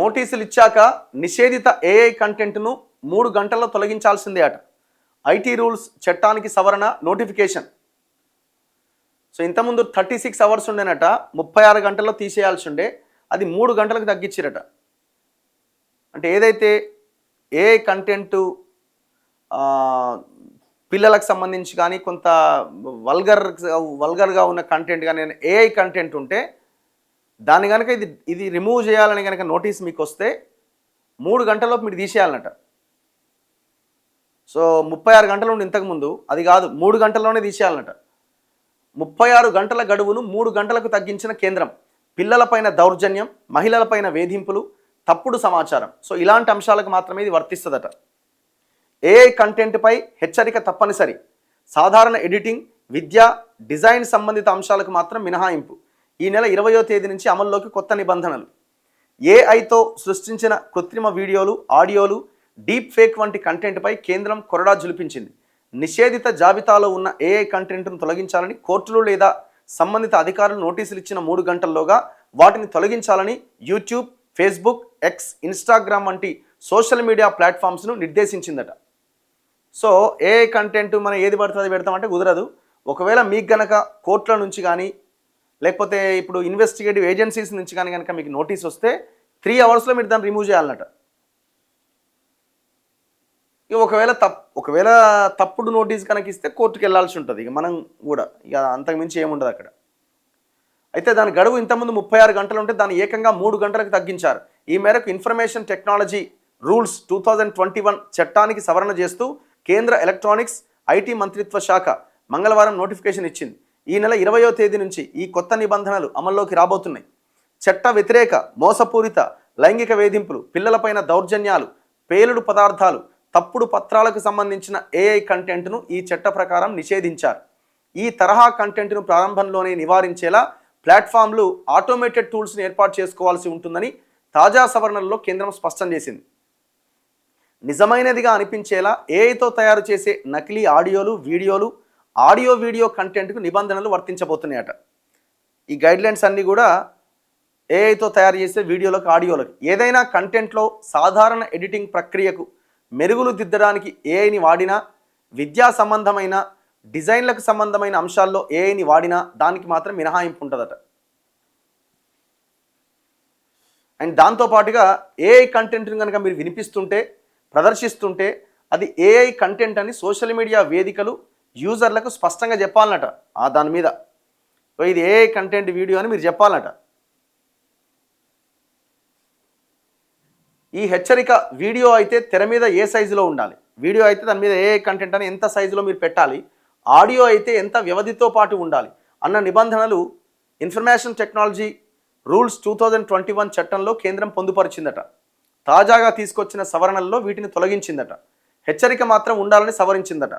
నోటీసులు ఇచ్చాక నిషేధిత ఏఐ కంటెంట్ను 3 గంటల్లో తొలగించాల్సిందే అట. ఐటీ రూల్స్ చట్టానికి సవరణ నోటిఫికేషన్. సో ఇంతకుముందు 36 అవర్స్ ఉండేనట, 36 గంటల్లో తీసేయాల్సి ఉండే, అది 3 గంటలకు తగ్గించారట. అంటే ఏదైతే ఏఐ కంటెంటు పిల్లలకు సంబంధించి కానీ కొంత వల్గర్గా ఉన్న కంటెంట్ కానీ ఏఐ కంటెంట్ ఉంటే దాన్ని కనుక ఇది రిమూవ్ చేయాలని కనుక నోటీస్ మీకు వస్తే 3 గంటల్లోపు మీరు తీసేయాలన్నట. సో 36 గంటలు ఉండి ఇంతకుముందు, అది కాదు 3 గంటల్లోనే తీసేయాలన్నట. 36 గంటల గడువును 3 గంటలకు తగ్గించిన కేంద్రం. పిల్లలపైన దౌర్జన్యం, మహిళలపైన వేధింపులు, తప్పుడు సమాచారం, సో ఇలాంటి అంశాలకు మాత్రమే ఇది వర్తిస్తుందట. ఏఐ కంటెంట్పై హెచ్చరిక తప్పనిసరి. సాధారణ ఎడిటింగ్, విద్య, డిజైన్ సంబంధిత అంశాలకు మాత్రం మినహాయింపు. ఈ నెల 20వ తేదీ నుంచి అమల్లోకి కొత్త నిబంధనలు. ఏఐతో సృష్టించిన కృత్రిమ వీడియోలు, ఆడియోలు, డీప్ ఫేక్ వంటి కంటెంట్పై కేంద్రం కొరడా జులిపించింది. నిషేధిత జాబితాలో ఉన్న ఏఐ కంటెంట్ను తొలగించాలని కోర్టులు లేదా సంబంధిత అధికారులు నోటీసులు ఇచ్చిన 3 గంటల్లోగా వాటిని తొలగించాలని యూట్యూబ్, ఫేస్బుక్, ఎక్స్, ఇన్స్టాగ్రామ్ వంటి సోషల్ మీడియా ప్లాట్ఫామ్స్ను నిర్దేశించిందట. సో ఏఐ కంటెంట్ మనం ఏది పడుతుంది అది పెడతామంటే కుదరదు. ఒకవేళ మీకు గనక కోర్టుల నుంచి కానీ లేకపోతే ఇప్పుడు ఇన్వెస్టిగేటివ్ ఏజెన్సీస్ నుంచి కానీ కనుక మీకు నోటీస్ వస్తే 3 అవర్స్లో మీరు దాన్ని రిమూవ్ చేయాలన్నట. ఇక ఒకవేళ తప్పుడు నోటీస్ కనుక ఇస్తే కోర్టుకు వెళ్ళాల్సి ఉంటుంది. ఇక మనం కూడా ఇక అంతకుమించి ఏముండదు అక్కడ. అయితే దాని గడువు ఇంతకుముందు 36 గంటలు ఉంటే దాన్ని ఏకంగా 3 గంటలకు తగ్గించారు. ఈ మేరకు ఇన్ఫర్మేషన్ టెక్నాలజీ రూల్స్ 2021 చట్టానికి సవరణ చేస్తూ కేంద్ర ఎలక్ట్రానిక్స్, ఐటీ మంత్రిత్వ శాఖ మంగళవారం నోటిఫికేషన్ ఇచ్చింది. ఈ నెల 20వ తేదీ నుంచి ఈ కొత్త నిబంధనలు అమల్లోకి రాబోతున్నాయి. చట్ట వ్యతిరేక, మోసపూరిత, లైంగిక వేధింపులు, పిల్లలపైన దౌర్జన్యాలు, పేలుడు పదార్థాలు, తప్పుడు పత్రాలకు సంబంధించిన ఏఐ కంటెంట్ను ఈ చట్ట ప్రకారం నిషేధించారు. ఈ తరహా కంటెంట్ను ప్రారంభంలోనే నివారించేలా ప్లాట్ఫామ్లు ఆటోమేటెడ్ టూల్స్ని ఏర్పాటు చేసుకోవాల్సి ఉంటుందని తాజా సవరణల్లో కేంద్రం స్పష్టం చేసింది. నిజమైనదిగా అనిపించేలా ఏఐతో తయారు చేసే నకిలీ ఆడియోలు, వీడియోలు, వీడియో కంటెంట్కు నిబంధనలు వర్తించబోతున్నాయట. ఈ గైడ్లైన్స్ అన్నీ కూడా ఏఐతో తయారు చేసే వీడియోలకు, ఆడియోలకు, ఏదైనా కంటెంట్లో సాధారణ ఎడిటింగ్ ప్రక్రియకు మెరుగులు దిద్దడానికి ఏఐని వాడినా, విద్యా సంబంధమైన, డిజైన్లకు సంబంధమైన అంశాల్లో ఏఐని వాడినా దానికి మాత్రం మినహాయింపు ఉంటుందట. అండ్ దాంతోపాటుగా ఏఐ కంటెంట్ని కనుక మీరు వినిపిస్తుంటే, ప్రదర్శిస్తుంటే అది ఏఐ కంటెంట్ అని సోషల్ మీడియా వేదికలు యూజర్లకు స్పష్టంగా చెప్పాలన్నట. దాని మీద ఇది ఏఐ కంటెంట్ వీడియో అని మీరు చెప్పాలన్నట. ఈ హెచ్చరిక వీడియో అయితే తెర మీద ఏ సైజులో ఉండాలి, వీడియో అయితే దాని మీద ఏఐ కంటెంట్ అని ఎంత సైజులో మీరు పెట్టాలి, ఆడియో అయితే ఎంత వ్యవధితో పాటు ఉండాలి అన్న నిబంధనలు ఇన్ఫర్మేషన్ టెక్నాలజీ రూల్స్ 2021 చట్టంలో కేంద్రం పొందుపరిచిందట. తాజాగా తీసుకొచ్చిన సవరణల్లో వీటిని తొలగించిందట. హెచ్చరిక మాత్రం ఉండాలని సవరించిందట.